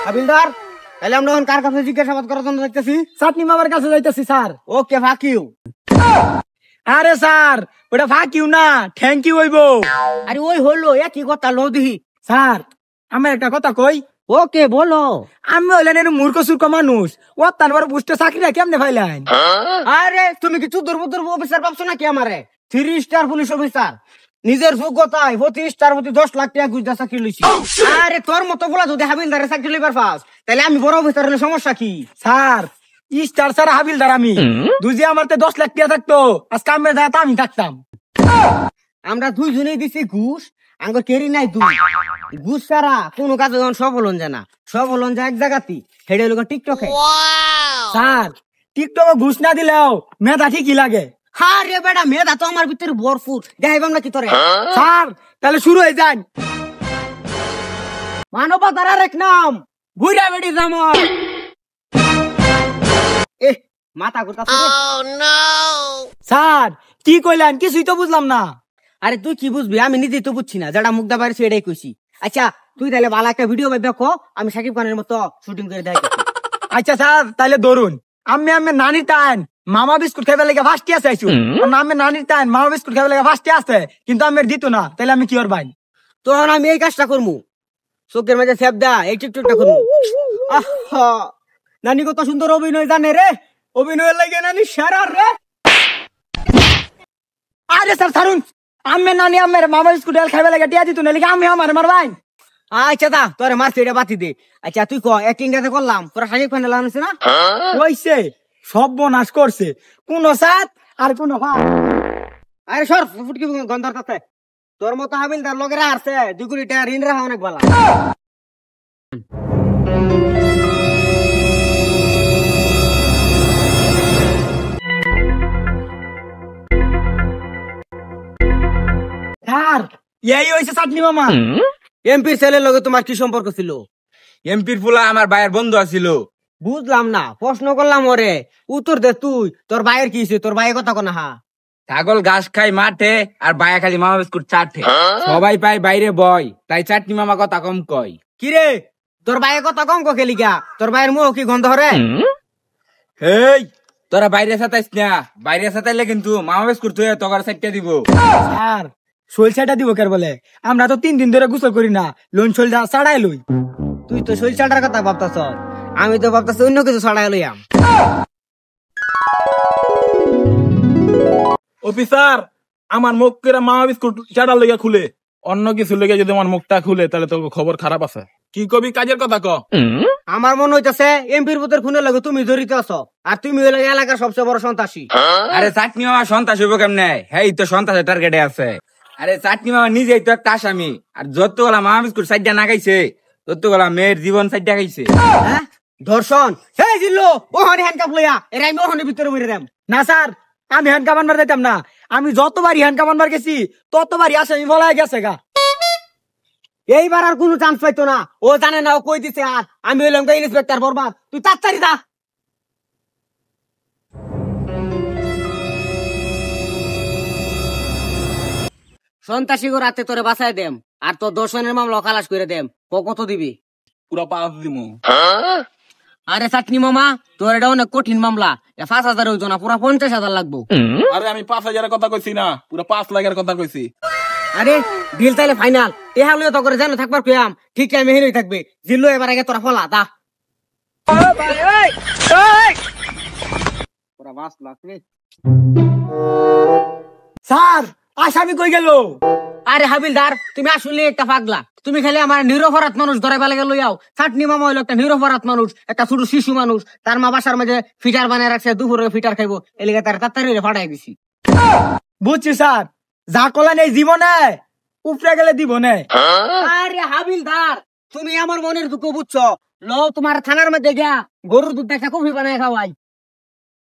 হাবিলদার, তাহলে আমরা এখন কার কাছে জিজ্ঞাসাবাদ করার জন্য যাইতেছি? চাটনি মামার কাছে যাইতেছি স্যার। ওকে, ফাঁক ইউ। আরে স্যার, ওটা ফাঁক ইউ না, থ্যাংক ইউ হইব। আরে ওই হলো একই কথা, লো দিহি। স্যার, আমার একটা কথা কই। ওকে, বলো। আমি হইলেন এর মূর্খ সূর্খ মানুষ, ও তারপর বুঝতে চাকরিটা কেমনে পাইলেন? আরে তুমি কি চুদুর বুদুর অফিসার ভাবছো নাকি আমারে? 3 স্টার পুলিশ অফিসার, নিজের যোগ্যতায় 25 স্টার প্রতি 10 লাখ টাকা গুজা চাকরি লইছি। আরে তোর মতো বলা যদি হাবিলদারে চাকরি লইবার পাস, তাহলে আমি বড় অফিসার হলে সমস্যা কি? স্যার, স্টার স্যার হাবিলদার আমি, দুজি আমার 10 লাখ টাকা থাকতো, আজকে আমি দাঁড়াতে আমি থাকতাম। আমরা দুইজনেই দিছি ঘুষ, আঙ্গুর কেরি নাই দুই। ঘুষ ছাড়া কোনো কাজে যখন সফল হন যায় না, সফল হন যায় এক জায়গাতেই, হেডে লোক টিকটকে। স্যার, টিকটকে ঘুষ না দিলেও মেধা ঠিকই লাগে। হ্যাঁ রে বেটা, মেধা তো আমার ভিতরে ভরপুর, দেখাইবাম নাকি তোরে? স্যার, তাহলে শুরু হয়ে যান। মানবতার আরেক নাম বুইড়া বেটি জামা। এ মাথা ঘুরতাছে রে। স্যার, কি কইলেন কিছুই তো বুঝলাম না। আরে তুই কি বুঝবি, আমি নিজেই তো বুঝছি না, যেটা মুগ্ধা পারে সেটাই কইছি। আচ্ছা তুই তাহলে ভালো একটা ভিডিও ভাই দেখো, আমি সাকিব খানের মতো শুটিং করে দেখাই। আচ্ছা স্যার, তাহলে ধরুন আমি নানির টাইম মামা বিস্কুট খাইবে লেগে ফার্স্টে আছে আইছু, আমি নানির টাইম মামা বিস্কুট খাইবে লেগে ফার্স্টে আছে, কিন্তু আমি দিত না, তাহলে আমি কি করবাই? তখন আমি এই কাজটা করবো, চোখের মাঝে সেপ দা এই টিকটকটা করবো। আহা, নানি কত সুন্দর অভিনয় জানে রে, অভিনয় লাগে নানি সেরা রে। আরে স্যার ছাড়ুন, আমি নানি আমার মামা বিস্কুট খাইবে লেগে টিয়া দিত না, লেগে আমি আমার মারবাই। আচ্ছা দা তোরে মারছে এটা বাতি দে। আচ্ছা তুই ক অ্যাক্টিংটাতে করলাম, তোরা সাকিব খানের লাগছে না? কইছে সব নাশ করছে, কোন সাত আর কোন ভাত। আরে সর ফুটকি গন্ধার কাছে, তোর মতো হাবিলদার লগেরা আসছে 2 কোটি টাকা ঋণ রাখা অনেক ভালো। স্যার, এই হইছে চাটনি মামা। এমপির ছেলের লগে তোমার কি সম্পর্ক ছিল? এমপির পোলা আমার ভাইয়ের বন্ধু আছিল। বুঝলাম না, প্রশ্ন করলাম ওরে, উত্তর দে তুই। তোর ভাইয়ের কি হয়েছে? তোর ভাইয়ের কথা কোনা? হা, ছাগল ঘাস খাই মাঠে আর ভাইয়া খালি মামা বিস্কুট চাটে, সবাই পায় বাইরে বয়, তাই চাটনি মামা কথা কম কয়। কিরে তোর ভাইয়ের কথা কম কে লিগা? তোর ভাইয়ের মুখ কি গন্ধ হরে? এই তোরা বাইরে সাতাইস না, বাইরে সাতাইলে কিন্তু মামা বিস্কুট তুই তোর সাইডটা দিব। স্যার, সলসাটা দিব কার বলে? আমরা তো 3 দিন ধরে গোসল করি না, লোন সলসা ছাড়াই লই। তুই তো শৈলচাটার কথা ভাবতাছ, আমি তো ভাবতাছি অন্য কিছু ছড়াই লইয়াম। অফিসার, আমার মুখ করে মামা বিস্কুট চাটার লেগে খুলে, অন্য কিছু লেগে যদি আমার মুখটা খুলে তাহলে তোর খবর খারাপ আছে। কি কবি কাজের কথা ক। আমার মনে হইতাছে এমপির পুতের খুনের লগে তুমি জড়িত আছো, আর তুমি হইলে এলাকার সবচেয়ে বড় সন্ত্রাসী। আরে চাটনি মামা সন্ত্রাস হইব কেমনে? হেই তো সন্ত্রাসের টার্গেটে আছে। আরে চাটনি মামা নিজেই তো একটা আসামি, আর যতগুলা মামা বিস্কুট সাইডটা না খাইছে, ততগুলা মেয়ের জীবন সাইডটা খাইছে। হ্যাঁ ধর্ষণ। হে জিল্লো, ওখানে হ্যান্ডকাপ লইয়া এর আমি ওখানে ভিতরে মরে দেম। না স্যার, আমি হ্যান্ড কামান মার দিতাম না, আমি যতবারই হ্যান্ড কামান মার গেছি ততবারই আসামি বলা গেছে গা। এইবার আর কোনো চান্স পাইতো না, ও জানে না ও কই দিছে। আর আমি হইলাম ইন্সপেক্টর বরবাদ, তুই তাড়াতাড়ি যা। সন্ত্রাসী গো রাতে তোরে বাঁচাই দেম, আর তোর দর্শনের মামলা খালাস করে দেম। কত দিবি? পুরা 5 দিমু। আরে চাটনি মামা, তোর এটা অনেক কঠিন মামলা, 5,000 হইতো না, পুরা 50,000 লাগবো। আরে আমি 5,000 কথা কইছি না, পুরা 5 লাখের কথা কইছি। আরে ডিল তাইলে ফাইনাল, টেহা লইয়া তো করে জানো থাকবার কইয়াম, ঠিক টাইমে হিরোই থাকবে। জিল্লো এবার আগে তোরা ফলা দা। পুরা 5 লাখ রে। স্যার, আসামি কই গেল? আরে হাবিলদার, তুমি আসলে একটা পাগলা। তুমি খালি আমার নিরপরাধ মানুষ ধরে বেলা গেল যাও। চাটনি মামা হইলো একটা নিরপরাধ মানুষ, একটা ছোট শিশু মানুষ। তার মা বাসার মাঝে ফিটার বানায় রাখছে, দুপুরে ফিটার খাইবো, এলিগে তার তাড়াতাড়ি ফাটাই দিছি। বুঝছি স্যার, যা কলা নেই জীবনে উপরে গেলে দিব না। আরে হাবিলদার, তুমি আমার মনের দুঃখ বুঝছো। লো তোমার থানার মধ্যে গিয়া গরুর দুধ একটা কফি বানায় খাওয়াই।